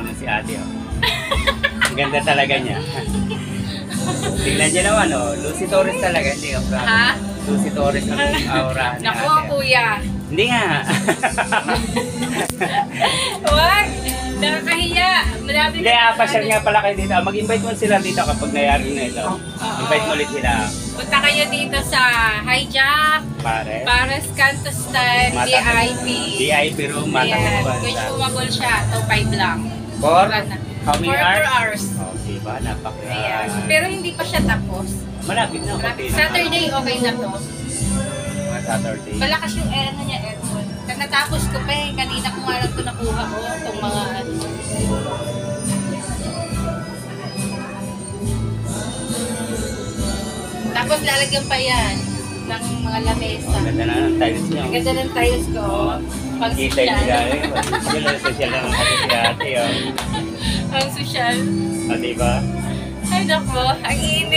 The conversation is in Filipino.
naman si ate, oh. Ang ganda talaga niya. Tingnan niyo naman, oh. Lucy Torres talaga, hindi ka proud. Ha? Lucy Torres ang aura ni Naku, ate. kuya. Hindi nga. Huwag! Nakakahiya. Marami Hindi, pasyal nga pala kayo dito. Mag-invite mo sila dito kapag nangyari na ito. Invite mo ulit sila. Punta kayo dito sa Hijack, Pare. Pares Canto Style, VIP. VIP room, Ayan. matapos Kung sumabol siya, 2.5 lang. For? Wala na. How many For 4 hours? hours. Oh, diba? Ayan. Pero hindi pa siya tapos. Malapit na. Malapit. konti na. Saturday, okay na to. Mga Saturday. Malakas yung ano niya, aircon. Kaya natapos ko pa eh. Kanina ko nga lang ito nakuha ko. Itong mga ano. Tapos lalagyan pa yan ng mga lamesa. Ang ganda na ng tiles niyo. Ang ganda ng tiles ko. Pang Kita yung social. gano'n. Social lang ang kasi si ate, oh. Pang social. O, diba? Ay nako, ang init.